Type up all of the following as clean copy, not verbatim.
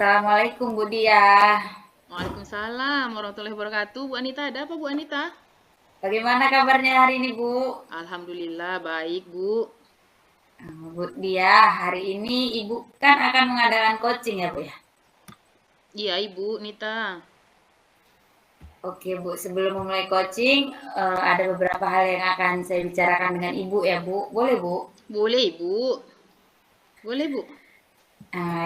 Assalamualaikum Bu Dia. Waalaikumsalam warahmatullahi wabarakatuh. Bu Anita, ada apa Bu Anita? Bagaimana kabarnya hari ini Bu? Alhamdulillah baik Bu. Bu Dia, hari ini Ibu kan akan mengadakan coaching ya Bu ya? Iya Ibu Nita. Oke Bu, sebelum memulai coaching ada beberapa hal yang akan saya bicarakan dengan Ibu ya Bu. Boleh Bu? Boleh Ibu. Boleh Bu.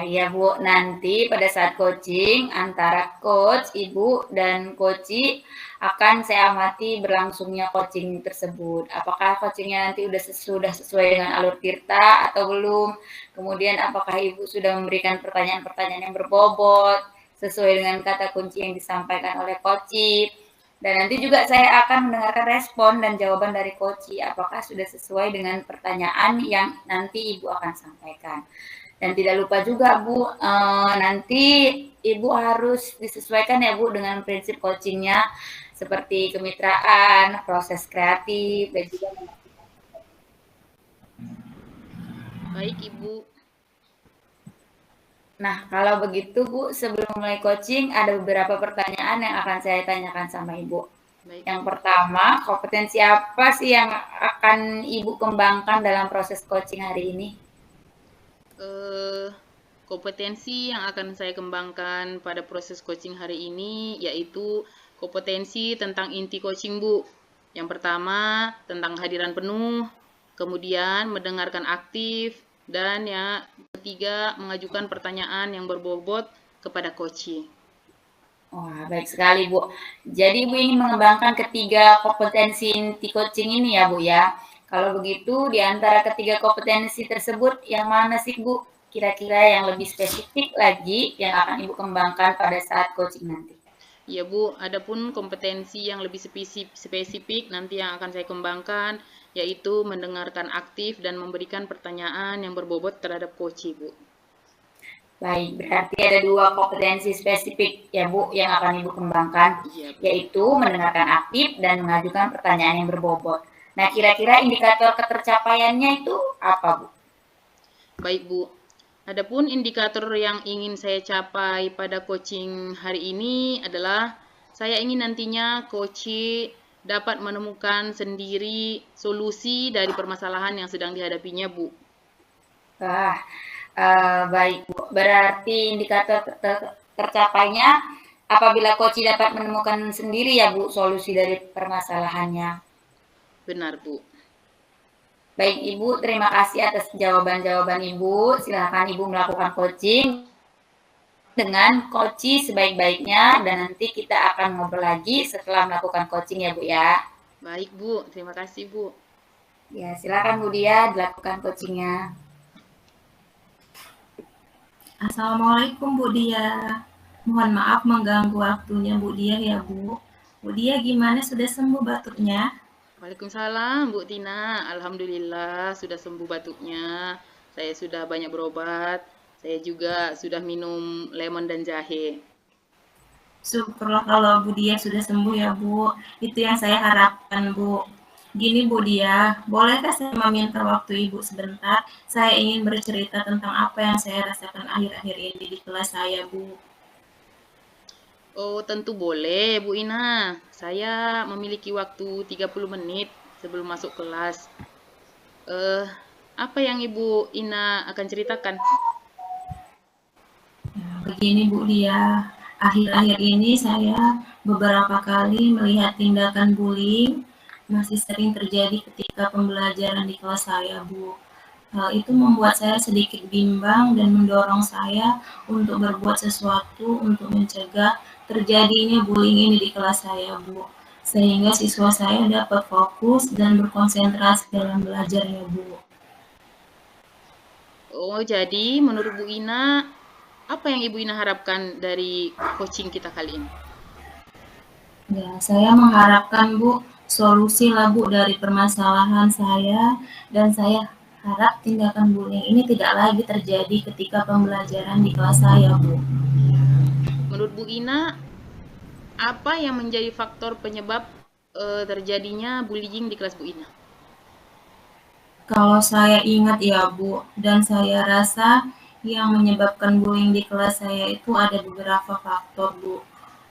Ya Bu, nanti pada saat coaching antara coach, Ibu, dan coachi akan saya amati berlangsungnya coaching tersebut. Apakah coachingnya nanti sudah sesuai dengan alur Tirta atau belum? Kemudian apakah Ibu sudah memberikan pertanyaan-pertanyaan yang berbobot sesuai dengan kata kunci yang disampaikan oleh coachi? Dan nanti juga saya akan mendengarkan respon dan jawaban dari coachi apakah sudah sesuai dengan pertanyaan yang nanti Ibu akan sampaikan. Dan tidak lupa juga Bu, nanti Ibu harus disesuaikan ya Bu dengan prinsip coachingnya seperti kemitraan, proses kreatif, dan juga. Baik Ibu. Nah, kalau begitu Bu, sebelum mulai coaching ada beberapa pertanyaan yang akan saya tanyakan sama Ibu. Baik Yang Bu. pertama, kompetensi apa sih yang akan Ibu kembangkan dalam proses coaching hari ini? Kompetensi yang akan saya kembangkan pada proses coaching hari ini yaitu kompetensi tentang inti coaching Bu. Yang pertama tentang kehadiran penuh, kemudian mendengarkan aktif, dan yang ketiga mengajukan pertanyaan yang berbobot kepada coaching. Wah, baik sekali Bu. Jadi Ibu ingin mengembangkan ketiga kompetensi inti coaching ini ya Bu ya. Kalau begitu di antara ketiga kompetensi tersebut yang mana sih Bu kira-kira yang lebih spesifik lagi yang akan Ibu kembangkan pada saat coaching nanti? Ya Bu, adapun kompetensi yang lebih spesifik nanti yang akan saya kembangkan yaitu mendengarkan aktif dan memberikan pertanyaan yang berbobot terhadap coaching Bu. Baik, berarti ada dua kompetensi spesifik ya Bu yang akan Ibu kembangkan, Iya Bu. yaitu mendengarkan aktif dan mengajukan pertanyaan yang berbobot. Nah, kira-kira indikator ketercapaiannya itu apa Bu? Baik Bu, adapun indikator yang ingin saya capai pada coaching hari ini adalah saya ingin nantinya coaching dapat menemukan sendiri solusi dari permasalahan yang sedang dihadapinya Bu. Wah, baik Bu. Berarti indikator tercapainya apabila coach dapat menemukan sendiri ya Bu solusi dari permasalahannya. Benar Bu. Baik Ibu, terima kasih atas jawaban-jawaban Ibu. Silakan Ibu melakukan coaching dengan coach sebaik-baiknya dan nanti kita akan ngobrol lagi setelah melakukan coaching ya Bu ya. Baik Bu, terima kasih Bu. Ya, silakan Bu Dia dilakukan coachingnya. Assalamualaikum Bu Dia. Mohon maaf mengganggu waktunya Bu Dia ya Bu. Bu Dia gimana, sudah sembuh batuknya? Waalaikumsalam Bu Tina, alhamdulillah sudah sembuh batuknya. Saya sudah banyak berobat. Saya juga sudah minum lemon dan jahe. Syukurlah kalau Bu Dia sudah sembuh ya Bu. Itu yang saya harapkan Bu. Gini Bu Dia, bolehkah saya meminta waktu Ibu sebentar? Saya ingin bercerita tentang apa yang saya rasakan akhir-akhir ini di kelas saya Bu. Oh, tentu boleh Bu Ina. Saya memiliki waktu 30 menit sebelum masuk kelas. Apa yang Ibu Ina akan ceritakan? Begini Bu Dia, akhir-akhir ini saya beberapa kali melihat tindakan bullying masih sering terjadi ketika pembelajaran di kelas saya Bu. Hal itu membuat saya sedikit bimbang dan mendorong saya untuk berbuat sesuatu untuk mencegah terjadinya bullying ini di kelas saya Bu. Sehingga siswa saya dapat fokus dan berkonsentrasi dalam belajarnya Bu. Oh, jadi menurut Bu Ina, apa yang Ibu Ina harapkan dari coaching kita kali ini? Ya, saya mengharapkan Bu solusi lah Bu dari permasalahan saya, dan saya harap tindakan bullying ini tidak lagi terjadi ketika pembelajaran di kelas saya Bu. Menurut Bu Ina, apa yang menjadi faktor penyebab terjadinya bullying di kelas Bu Ina? Kalau saya ingat ya Bu, dan saya rasa Yang menyebabkan bullying di kelas saya itu ada beberapa faktor, Bu.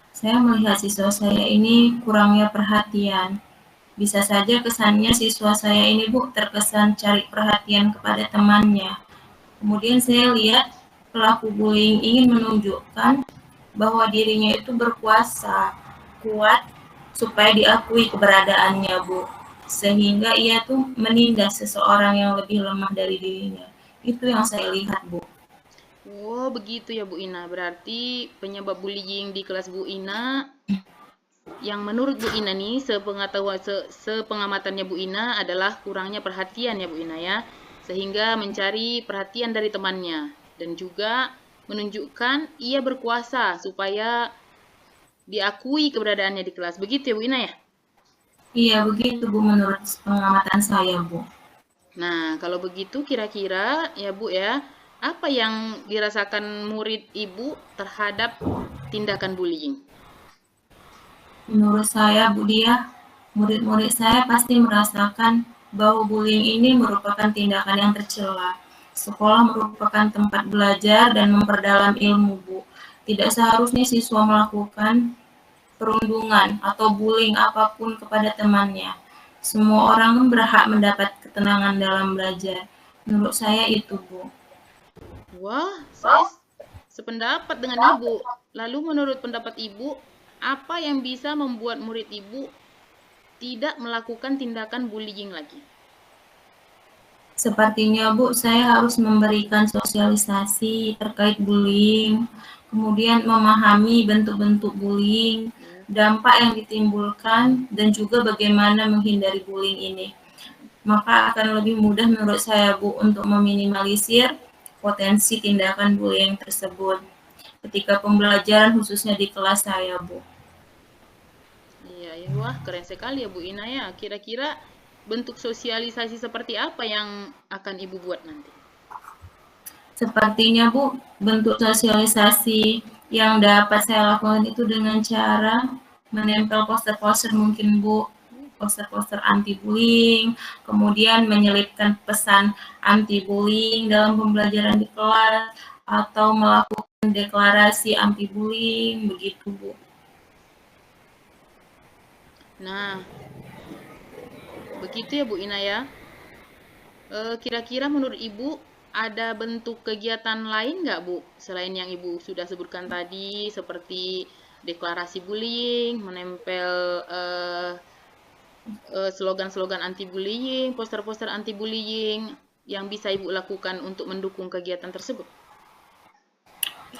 Saya melihat siswa saya ini kurangnya perhatian. Bisa saja kesannya siswa saya ini, Bu, terkesan cari perhatian kepada temannya. Kemudian saya lihat pelaku bullying ingin menunjukkan bahwa dirinya itu berkuasa, kuat, supaya diakui keberadaannya, Bu. Sehingga ia tuh menindas seseorang yang lebih lemah dari dirinya. Itu yang saya lihat, Bu. Oh, begitu ya Bu Ina. Berarti penyebab bullying di kelas Bu Ina yang menurut Bu Ina nih, sepengamatannya Bu Ina adalah kurangnya perhatian ya Bu Ina ya. Sehingga mencari perhatian dari temannya dan juga menunjukkan ia berkuasa supaya diakui keberadaannya di kelas. Begitu ya Bu Ina ya? Iya, begitu, Bu, menurut pengamatan saya, Bu. Nah, kalau begitu kira-kira ya Bu ya, apa yang dirasakan murid Ibu terhadap tindakan bullying? Menurut saya, Bu Dia, murid-murid saya pasti merasakan bahwa bullying ini merupakan tindakan yang tercela. Sekolah merupakan tempat belajar dan memperdalam ilmu, Bu. Tidak seharusnya siswa melakukan perundungan atau bullying apapun kepada temannya. Semua orang berhak mendapat ketenangan dalam belajar. Menurut saya itu, Bu. Wah, saya sependapat dengan Ibu. Lalu menurut pendapat Ibu, apa yang bisa membuat murid Ibu tidak melakukan tindakan bullying lagi? Sepertinya, Bu, saya harus memberikan sosialisasi terkait bullying, kemudian memahami bentuk-bentuk bullying, dampak yang ditimbulkan, dan juga bagaimana menghindari bullying ini. Maka akan lebih mudah menurut saya, Bu, untuk meminimalisir potensi tindakan bullying tersebut ketika pembelajaran khususnya di kelas saya, Bu. Iya, ya, wah keren sekali ya Bu Ina ya. Kira-kira bentuk sosialisasi seperti apa yang akan Ibu buat nanti? Sepertinya, Bu, bentuk sosialisasi yang dapat saya lakukan itu dengan cara menempel poster-poster mungkin, Bu, poster-poster anti-bullying, kemudian menyelipkan pesan anti-bullying dalam pembelajaran di kelas, atau melakukan deklarasi anti-bullying, begitu, Bu. Nah, begitu ya Bu Ina ya. Kira-kira menurut Ibu ada bentuk kegiatan lain nggak Bu? Selain yang Ibu sudah sebutkan tadi seperti deklarasi bullying, menempel slogan-slogan anti-bullying, poster-poster anti-bullying yang bisa Ibu lakukan untuk mendukung kegiatan tersebut?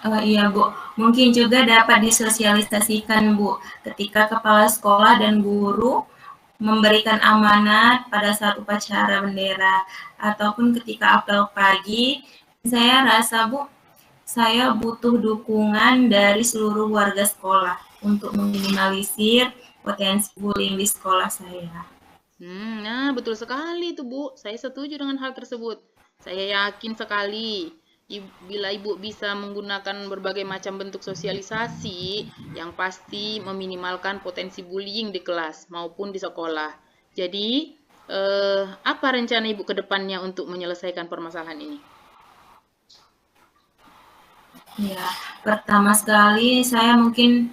Iya, Bu. Mungkin juga dapat disosialisasikan, Bu, ketika kepala sekolah dan guru memberikan amanat pada saat upacara bendera ataupun ketika apel pagi. Saya rasa, Bu, saya butuh dukungan dari seluruh warga sekolah untuk meminimalisir potensi bullying di sekolah saya. Nah, betul sekali itu Bu. Saya setuju dengan hal tersebut. Saya yakin sekali bila Ibu bisa menggunakan berbagai macam bentuk sosialisasi yang pasti meminimalkan potensi bullying di kelas maupun di sekolah. Jadi, apa rencana Ibu ke depannya untuk menyelesaikan permasalahan ini? Ya, pertama sekali saya mungkin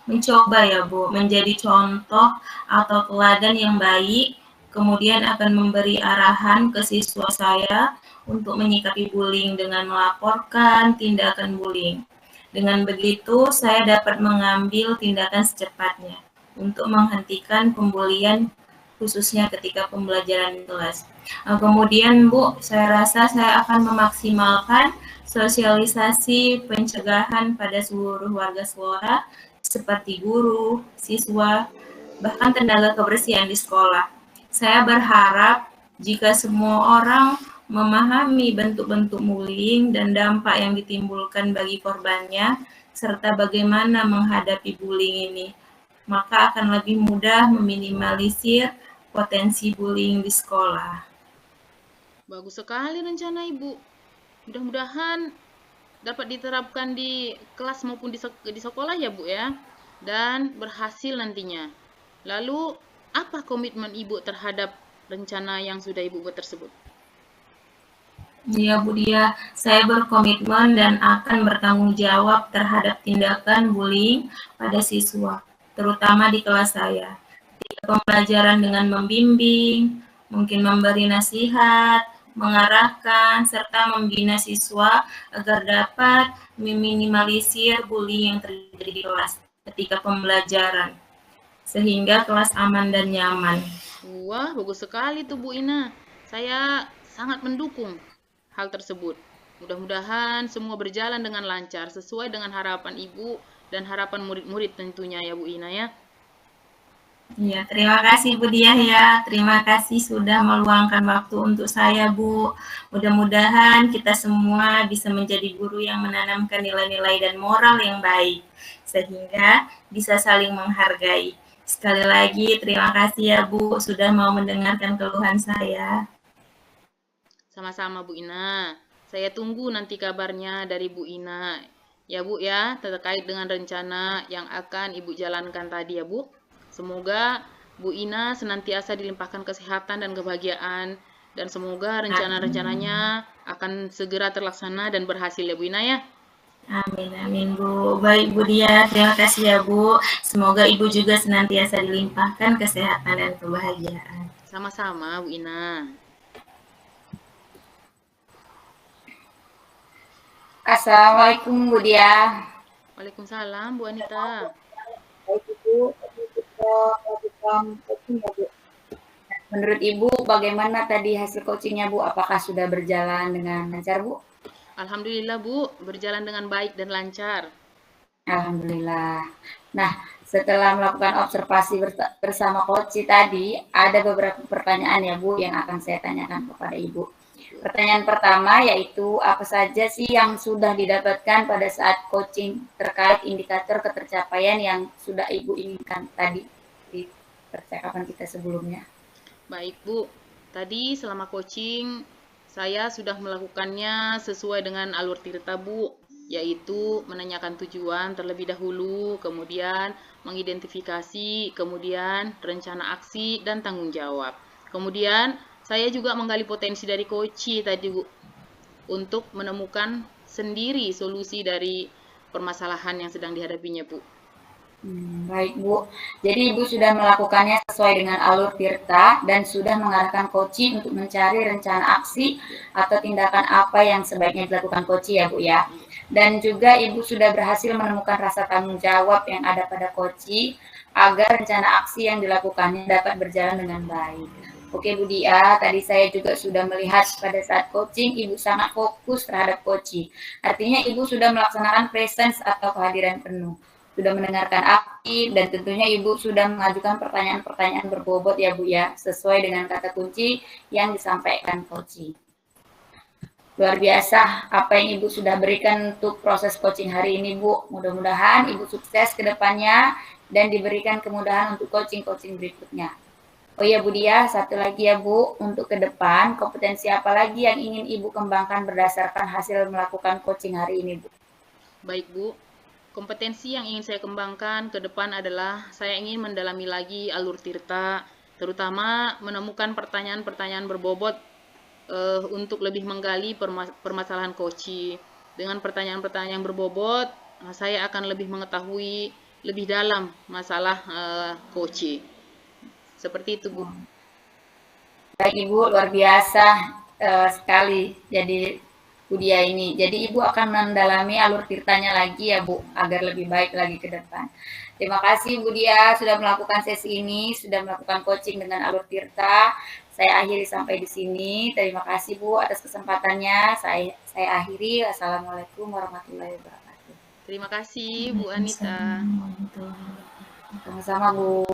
mencoba ya, Bu, menjadi contoh atau teladan yang baik, kemudian akan memberi arahan ke siswa saya untuk menyikapi bullying dengan melaporkan tindakan bullying. Dengan begitu, saya dapat mengambil tindakan secepatnya untuk menghentikan pembulian khususnya ketika pembelajaran di kelas. Kemudian, Bu, saya rasa saya akan memaksimalkan sosialisasi pencegahan pada seluruh warga sekolah seperti guru, siswa, bahkan tenaga kebersihan di sekolah. Saya berharap jika semua orang memahami bentuk-bentuk bullying dan dampak yang ditimbulkan bagi korbannya, serta bagaimana menghadapi bullying ini, maka akan lebih mudah meminimalisir potensi bullying di sekolah. Bagus sekali rencana Ibu. Mudah-mudahan dapat diterapkan di kelas maupun di sekolah ya Bu ya. Dan berhasil nantinya. Lalu, apa komitmen Ibu terhadap rencana yang sudah Ibu buat tersebut? Iya Bu Dia, saya berkomitmen dan akan bertanggung jawab terhadap tindakan bullying pada siswa, terutama di kelas saya. Pembelajaran dengan membimbing, mungkin memberi nasihat, mengarahkan, serta membina siswa agar dapat meminimalisir bullying yang terjadi di kelas ketika pembelajaran, sehingga kelas aman dan nyaman. Wah, bagus sekali tuh Bu Ina. Saya sangat mendukung hal tersebut. Mudah-mudahan semua berjalan dengan lancar sesuai dengan harapan Ibu dan harapan murid-murid tentunya ya Bu Ina ya. Iya, terima kasih Bu Diah ya. Terima kasih sudah meluangkan waktu untuk saya, Bu. Mudah-mudahan kita semua bisa menjadi guru yang menanamkan nilai-nilai dan moral yang baik, sehingga bisa saling menghargai. Sekali lagi, terima kasih ya Bu, sudah mau mendengarkan keluhan saya. Sama-sama Bu Ina. Saya tunggu nanti kabarnya dari Bu Ina. Ya Bu ya, terkait dengan rencana yang akan Ibu jalankan tadi ya Bu. Semoga Bu Ina senantiasa dilimpahkan kesehatan dan kebahagiaan. Dan semoga rencana-rencananya akan segera terlaksana dan berhasil ya Bu Ina ya. Amin, amin Bu. Baik Bu Dia, terima kasih ya Bu. Semoga Ibu juga senantiasa dilimpahkan kesehatan dan kebahagiaan. Sama-sama Bu Ina. Assalamualaikum Bu Dia. Waalaikumsalam Bu Anita. Baik Ibu, kita lakukan coaching ya Bu. Menurut Ibu bagaimana tadi hasil coachingnya Bu? Apakah sudah berjalan dengan lancar Bu? Alhamdulillah Bu, berjalan dengan baik dan lancar. Alhamdulillah. Nah, setelah melakukan observasi bersama coach tadi, ada beberapa pertanyaan ya Bu yang akan saya tanyakan kepada Ibu. Pertanyaan pertama yaitu apa saja sih yang sudah didapatkan pada saat coaching terkait indikator ketercapaian yang sudah Ibu inginkan tadi di percakapan kita sebelumnya. Baik Bu, tadi selama coaching saya sudah melakukannya sesuai dengan alur tirta Bu, yaitu menanyakan tujuan terlebih dahulu, kemudian mengidentifikasi, kemudian rencana aksi dan tanggung jawab. Kemudian saya juga menggali potensi dari coach tadi Bu, untuk menemukan sendiri solusi dari permasalahan yang sedang dihadapinya Bu. Baik Bu, jadi Ibu sudah melakukannya sesuai dengan alur tirta dan sudah mengarahkan coach untuk mencari rencana aksi atau tindakan apa yang sebaiknya dilakukan coach ya Bu ya. Dan juga Ibu sudah berhasil menemukan rasa tanggung jawab yang ada pada coach agar rencana aksi yang dilakukannya dapat berjalan dengan baik. Oke Bu Dia, tadi saya juga sudah melihat pada saat coaching Ibu sangat fokus terhadap coaching. Artinya Ibu sudah melaksanakan presence atau kehadiran penuh. Sudah mendengarkan aktif dan tentunya Ibu sudah mengajukan pertanyaan-pertanyaan berbobot ya Bu ya, sesuai dengan kata kunci yang disampaikan coaching. Luar biasa apa yang Ibu sudah berikan untuk proses coaching hari ini Bu. Mudah-mudahan Ibu sukses ke depannya dan diberikan kemudahan untuk coaching-coaching berikutnya. Oh iya Bu Dia, satu lagi ya Bu, untuk ke depan kompetensi apa lagi yang ingin Ibu kembangkan berdasarkan hasil melakukan coaching hari ini Bu? Baik Bu, kompetensi yang ingin saya kembangkan ke depan adalah saya ingin mendalami lagi alur tirta, terutama menemukan pertanyaan-pertanyaan berbobot untuk lebih menggali permasalahan coaching. Dengan pertanyaan-pertanyaan yang berbobot, saya akan lebih mengetahui lebih dalam masalah coaching. Seperti itu Bu. Baik Ibu, luar biasa sekali jadi Bu Dia ini. Jadi Ibu akan mendalami alur tirtanya lagi ya Bu, agar lebih baik lagi ke depan. Terima kasih Bu Dia sudah melakukan sesi ini, sudah melakukan coaching dengan alur tirta. Saya akhiri sampai di sini. Terima kasih Bu atas kesempatannya. Saya akhiri. Assalamualaikum warahmatullahi wabarakatuh. Terima kasih Bu Anita. Sama-sama Bu.